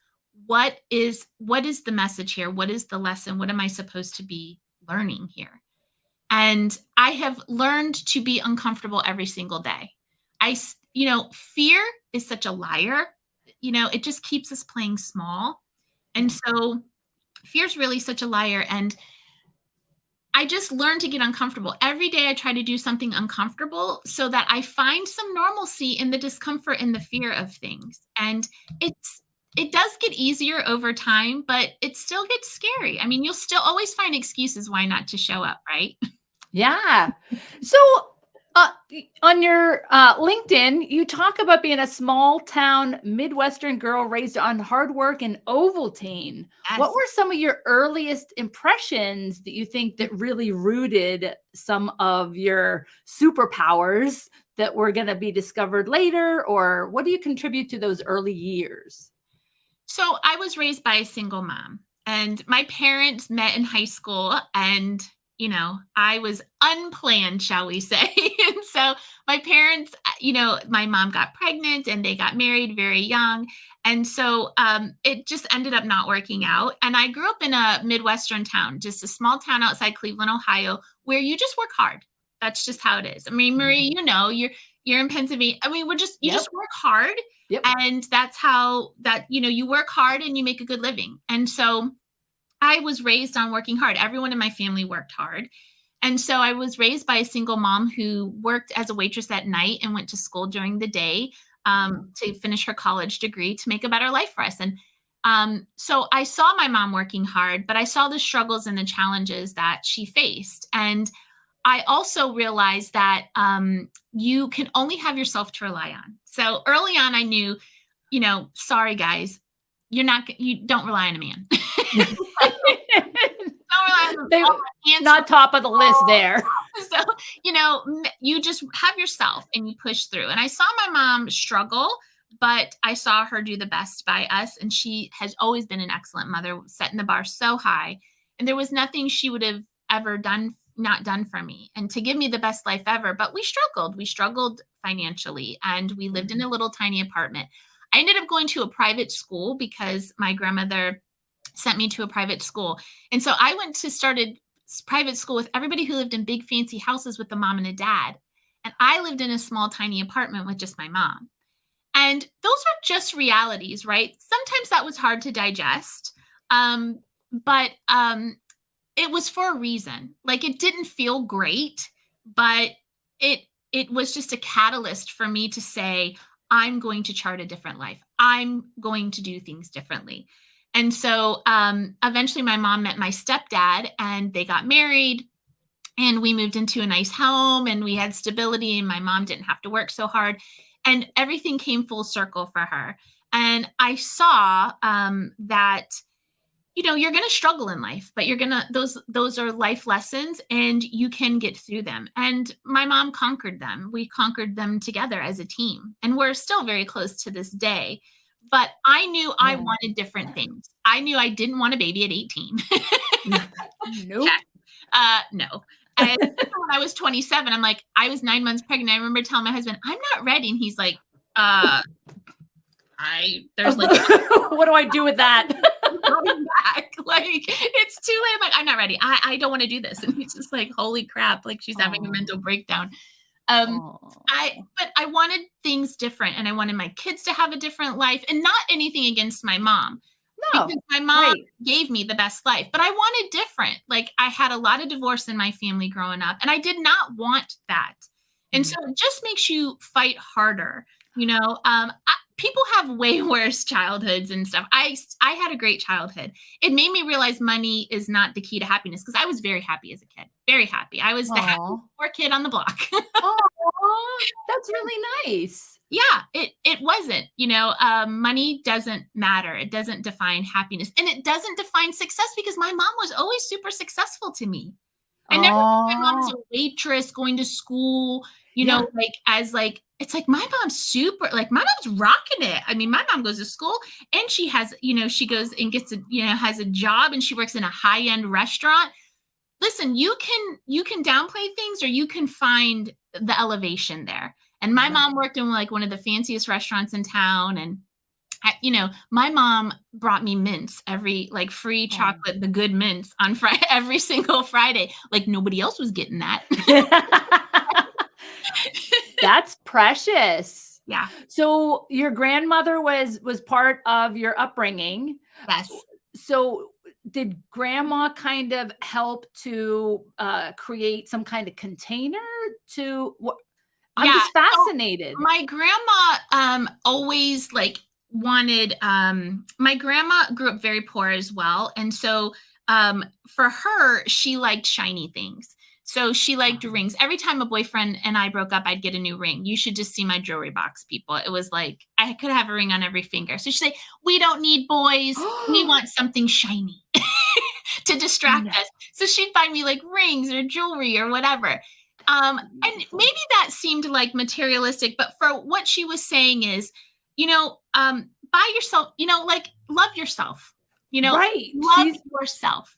What is the message here? What is the lesson? What am I supposed to be learning here? And I have learned to be uncomfortable every single day. Fear is such a liar. It just keeps us playing small. And Yeah. so fear is really such a liar. And I just learned to get uncomfortable. Every day I try to do something uncomfortable so that I find some normalcy in the discomfort and the fear of things. And it does get easier over time, but it still gets scary. I mean, you'll still always find excuses why not to show up, right? Yeah. So, on your LinkedIn, you talk about being a small town Midwestern girl raised on hard work in Ovaltine. What Yes. were some of your earliest impressions that you think that really rooted some of your superpowers that were going to be discovered later? Or what do you contribute to those early years? So I was raised by a single mom, and my parents met in high school, and I was unplanned, shall we say. And so my parents, my mom got pregnant and they got married very young. And so it just ended up not working out. And I grew up in a Midwestern town, just a small town outside Cleveland, Ohio, where you just work hard. That's just how it is. I mean, Marie, Mhm. you're in Pennsylvania. I mean, you Yep. just work hard, Yep. and that's how that you work hard and you make a good living. And so I was raised on working hard. Everyone in my family worked hard. And so I was raised by a single mom who worked as a waitress at night and went to school during the day. to finish her college degree to make a better life for us. And so I saw my mom working hard, but I saw the struggles and the challenges that she faced. And I also realized that you can only have yourself to rely on. So early on, I knew, sorry guys, you don't rely on a man. Not top of the list there. So, you just have yourself and you push through. And I saw my mom struggle, but I saw her do the best by us. And she has always been an excellent mother, setting the bar so high. And there was nothing she would have ever not done for me and to give me the best life ever. But we struggled financially, and we lived in a little tiny apartment. I ended up going to a private school because my grandmother sent me to a private school. And so I started private school with everybody who lived in big fancy houses with a mom and a dad. And I lived in a small tiny apartment with just my mom. And those are just realities, right? Sometimes that was hard to digest. But it was for a reason. Like, it didn't feel great, but it was just a catalyst for me to say, I'm going to chart a different life. I'm going to do things differently. And so eventually my mom met my stepdad, and they got married, and we moved into a nice home, and we had stability, and my mom didn't have to work so hard, and everything came full circle for her. And I saw that, you're going to struggle in life, but those are life lessons, and you can get through them. And my mom conquered them. We conquered them together as a team, and we're still very close to this day. But I knew I wanted different things. I knew I didn't want a baby at 18. Nope. No. And when I was 27, I was 9 months pregnant. I remember telling my husband, I'm not ready. And he's like, there's what do I do with that? Back. It's too late. I'm not ready. I don't want to do this. And he's just like, holy crap. She's having a mental breakdown. But I wanted things different, and I wanted my kids to have a different life, and not anything against my mom. No, because my mom gave me the best life, but I wanted different. I had a lot of divorce in my family growing up, and I did not want that. And so it just makes you fight harder. People have way worse childhoods and stuff. I had a great childhood. It made me realize money is not the key to happiness, because I was very happy as a kid. Very happy. I was the happiest poor kid on the block. That's really nice. Yeah, it wasn't. Money doesn't matter. It doesn't define happiness, and it doesn't define success, because my mom was always super successful to me. I never my mom was a waitress going to school. It's like my mom's super, my mom's rocking it. I mean, my mom goes to school, and she has, she goes and gets has a job, and she works in a high-end restaurant. Listen, you can downplay things, or you can find the elevation there. And my mom worked in one of the fanciest restaurants in town. And my mom brought me mints every free chocolate, the good mints on Friday, every single Friday. Nobody else was getting that. That's precious. Yeah. So your grandmother was part of your upbringing. Yes. So did grandma kind of help to create some kind of container to what? I'm just fascinated. So my grandma always wanted, my grandma grew up very poor as well. And so for her, she liked shiny things. So she liked rings. Every time a boyfriend and I broke up, I'd get a new ring. You should just see my jewelry box, people. It was I could have a ring on every finger. So she'd say, we don't need boys. We want something shiny to distract us. So she'd buy me rings or jewelry or whatever. And maybe that seemed materialistic, but for what she was saying is, buy yourself, love yourself, right. Love yourself.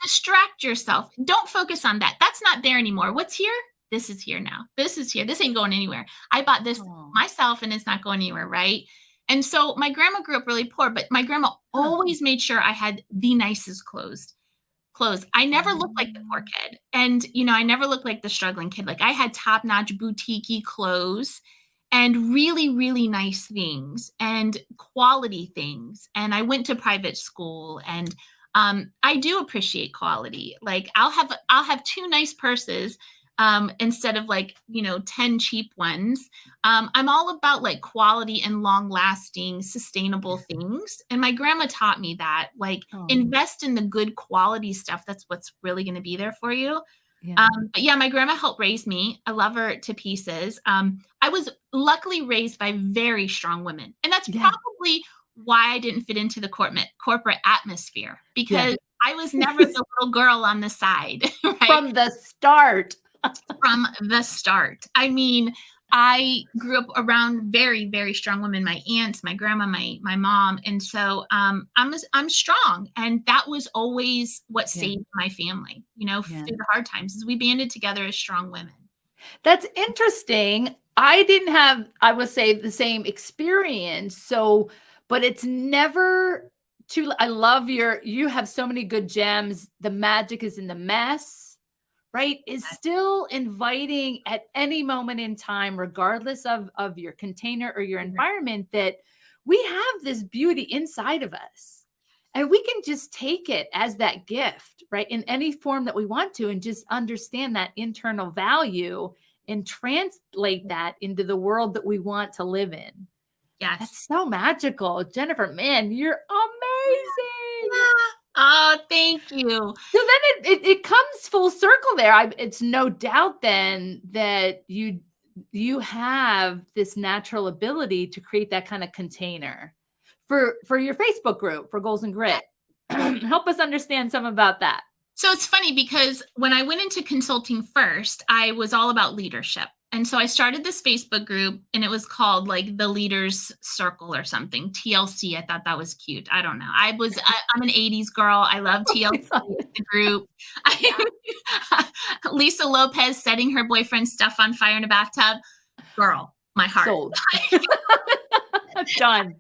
Distract yourself. Don't focus on that. That's not there anymore. What's here? This is here now. This is here. This ain't going anywhere. I bought this myself, and it's not going anywhere, right? And so my grandma grew up really poor, but my grandma always made sure I had the nicest clothes. I never looked like the poor kid. And, I never looked like the struggling kid. I had top-notch boutique-y clothes and really, really nice things and quality things. And I went to private school, and I do appreciate quality. I'll have two nice purses instead of like, 10 cheap ones. I'm all about like quality and long lasting, sustainable things. And my grandma taught me that, like, Oh, invest in the good quality stuff. That's what's really going to be there for you. yeah. But yeah, my grandma helped raise me. I love her to pieces. I was luckily raised by very strong women. And that's Yeah. probably why I didn't fit into the corporate atmosphere, Yeah. because I was never the little girl on the side, right? From the start. From the start. I mean, I grew up around very, very strong women, my aunts, my grandma, my mom. And so I'm strong. And that was always what Yeah. saved my family, Yeah. through the hard times, is we banded together as strong women. That's interesting. I didn't have, I would say, the same experience. So, but it's never too, I love you have so many good gems. The magic is in the mess, right? Is still inviting at any moment in time, regardless of your container or your environment, that we have this beauty inside of us. And we can just take it as that gift, right? In any form that we want to, and just understand that internal value and translate that into the world that we want to live in. Yes. That's so magical. Jennifer, man, you're amazing. Yeah. Oh, thank you. So then it comes full circle there. It's no doubt then that you have this natural ability to create that kind of container for your Facebook group for Goals and Grit. Help us understand some about that. So it's funny because when I went into consulting first, I was all about leadership. And so I started this Facebook group, and it was called like the Leaders Circle or something, TLC. I thought that was cute. I don't know. I'm an 80s girl. I love TLC, the group. Lisa Lopez setting her boyfriend's stuff on fire in a bathtub. Girl, my heart. Sold. Done.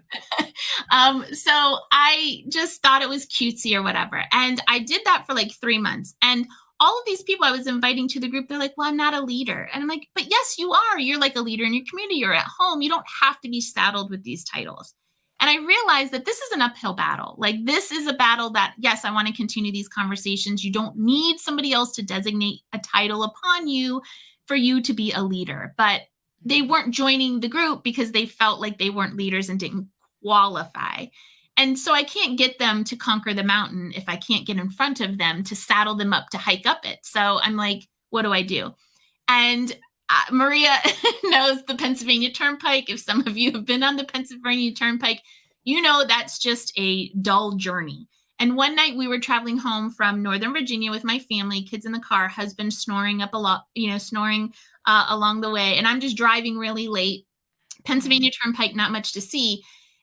So I just thought it was cutesy or whatever. And I did that for like 3 months. And all of these people I was inviting to the group, they're like, well, I'm not a leader. And I'm like, but yes, you are. You're like a leader in your community. You're at home. You don't have to be saddled with these titles. And I realized that this is an uphill battle. Like, this is a battle that, yes, I want to continue these conversations. You don't need somebody else to designate a title upon you for you to be a leader. But they weren't joining the group because they felt like they weren't leaders and didn't qualify. And so I can't get them to conquer the mountain if I can't get in front of them to saddle them up to hike up it. So I'm like, what do I do? And Maria knows the Pennsylvania Turnpike. If some of you have been on the Pennsylvania Turnpike, you know that's just a dull journey. And one night we were traveling home from Northern Virginia with my family, kids in the car, husband snoring up a lot, snoring along the way. And I'm just driving really late. Pennsylvania Turnpike, not much to see.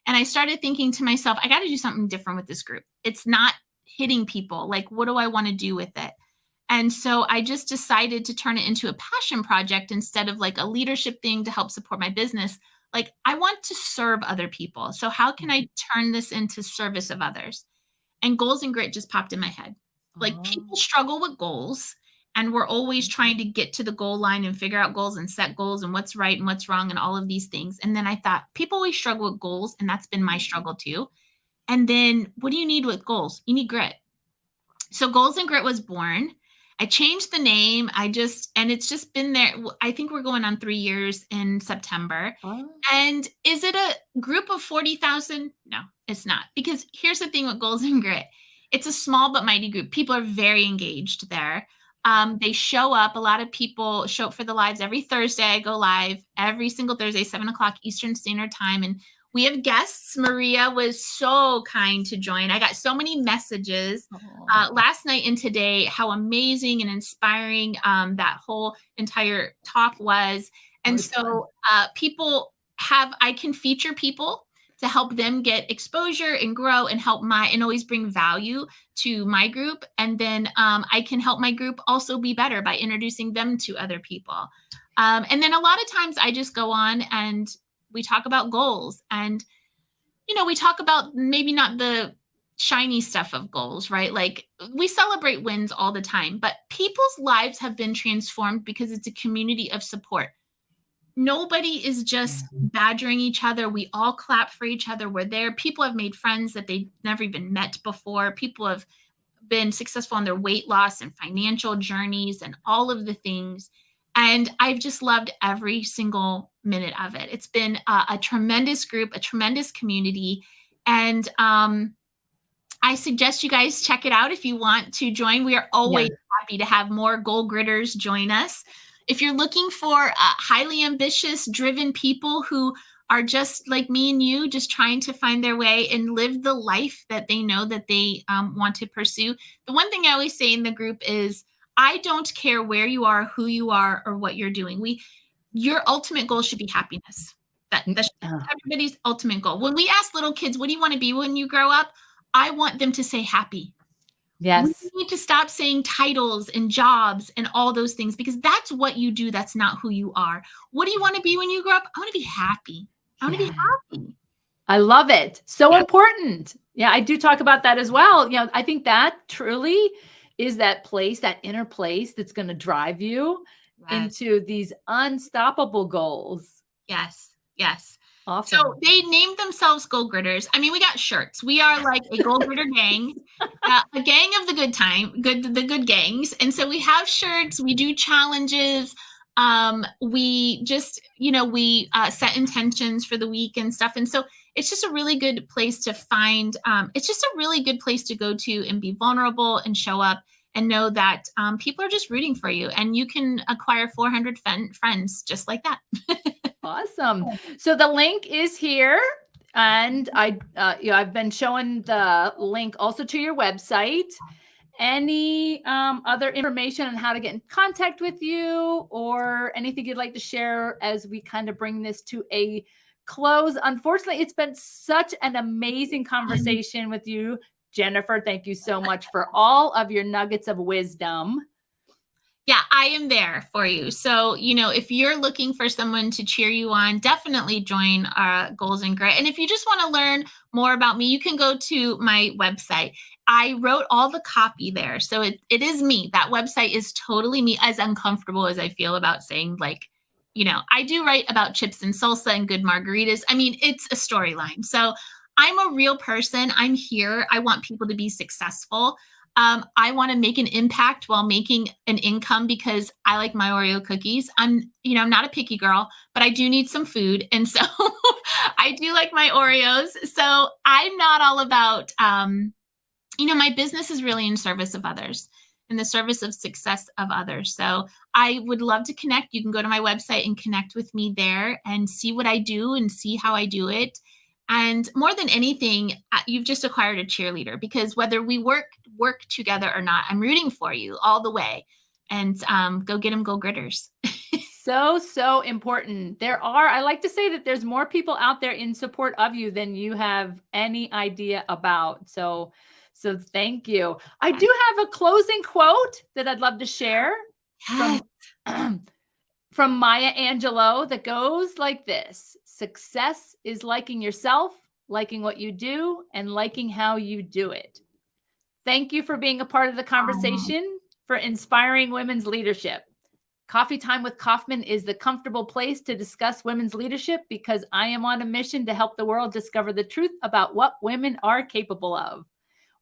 And I started thinking to myself, I got to do something different with this group. It's not hitting people. Like, what do I want to do with it? And so I just decided to turn it into a passion project instead of like a leadership thing to help support my business. Like, I want to serve other people. So how can I turn this into service of others? And Goals and Grit just popped in my head. Like, people struggle with goals, and we're always trying to get to the goal line and figure out goals and set goals and what's right and what's wrong and all of these things. And then I thought, people always struggle with goals, and that's been my struggle too. And then what do you need with goals? You need grit. So Goals and Grit was born. I changed the name. And it's just been there. I think we're going on 3 years in September. Oh. And is it a group of 40,000? No, it's not. Because here's the thing with Goals and Grit. It's a small but mighty group. People are very engaged there. They show up. A lot of people show up for the lives every Thursday. I go live every single Thursday, 7:00 Eastern Standard Time. And we have guests. Maria was so kind to join. I got so many messages last night and today, how amazing and inspiring that whole entire talk was. And so I can feature people to help them get exposure and grow and and always bring value to my group. And then I can help my group also be better by introducing them to other people. And then a lot of times I just go on and we talk about goals, and, we talk about maybe not the shiny stuff of goals, right? Like, we celebrate wins all the time, but people's lives have been transformed because it's a community of support. Nobody is just badgering each other. We all clap for each other. We're there. People have made friends that they never even met before. People have been successful on their weight loss and financial journeys and all of the things. And I've just loved every single minute of it. It's been a tremendous group, a tremendous community. And I suggest you guys check it out if you want to join. We are always happy to have more goal gritters join us. If you're looking for highly ambitious, driven people who are just like me and you, just trying to find their way and live the life that they know that they want to pursue. The one thing I always say in the group is, I don't care where you are, who you are, or what you're doing. Your ultimate goal should be happiness. That should be everybody's ultimate goal. When we ask little kids, what do you want to be when you grow up? I want them to say happy. Yes. We need to stop saying titles and jobs and all those things, because that's what you do. That's not who you are. What do you want to be when you grow up? I want to be happy. I want to be happy. I love it. So important. Yeah, I do talk about that as well. You know, I think that truly is that place, that inner place that's going to drive you into these unstoppable goals. Yes. Yes. Awesome. So they named themselves Goal Gritters. I mean, we got shirts. We are like a Goal Gritter gang, a gang of the good gangs. And so we have shirts. We do challenges. We just, we set intentions for the week and stuff. And so it's just a really good place to find. It's just a really good place to go to and be vulnerable and show up and know that people are just rooting for you, and you can acquire 400 friends just like that. Awesome. So the link is here, and I've been showing the link also to your website. Any other information on how to get in contact with you, or anything you'd like to share as we kind of bring this to a close? Unfortunately, it's been such an amazing conversation with you, Jennifer. Thank you so much for all of your nuggets of wisdom. Yeah, I am there for you. So, if you're looking for someone to cheer you on, definitely join Goals and Grit. And if you just want to learn more about me, you can go to my website. I wrote all the copy there. So it is me. That website is totally me, as uncomfortable as I feel about saying, I do write about chips and salsa and good margaritas. I mean, it's a storyline. So I'm a real person. I'm here. I want people to be successful. I want to make an impact while making an income, because I like my Oreo cookies. I'm not a picky girl, but I do need some food. And so I do like my Oreos. So I'm not all about, my business is really in service of others, in the service of success of others. So I would love to connect. You can go to my website and connect with me there and see what I do and see how I do it. And more than anything, you've just acquired a cheerleader, because whether we work together or not, I'm rooting for you all the way. And go get them, Goal Gritters. So important. I like to say that there's more people out there in support of you than you have any idea about. So thank you. I do have a closing quote that I'd love to share from Maya Angelou that goes like this: success is liking yourself, liking what you do, and liking how you do it. Thank you for being a part of the conversation, for inspiring women's leadership. Coffee Time with Kauffman is the comfortable place to discuss women's leadership, because I am on a mission to help the world discover the truth about what women are capable of.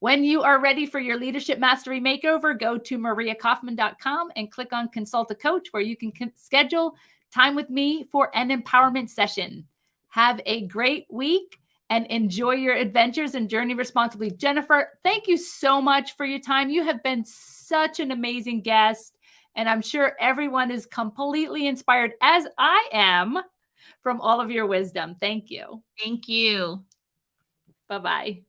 When you are ready for your leadership mastery makeover, go to mariakaufman.com and click on Consult a Coach, where you can schedule time with me for an empowerment session. Have a great week and enjoy your adventures and journey responsibly. Jennifer, thank you so much for your time. You have been such an amazing guest, and I'm sure everyone is completely inspired, as I am, from all of your wisdom. Thank you. Thank you. Bye-bye.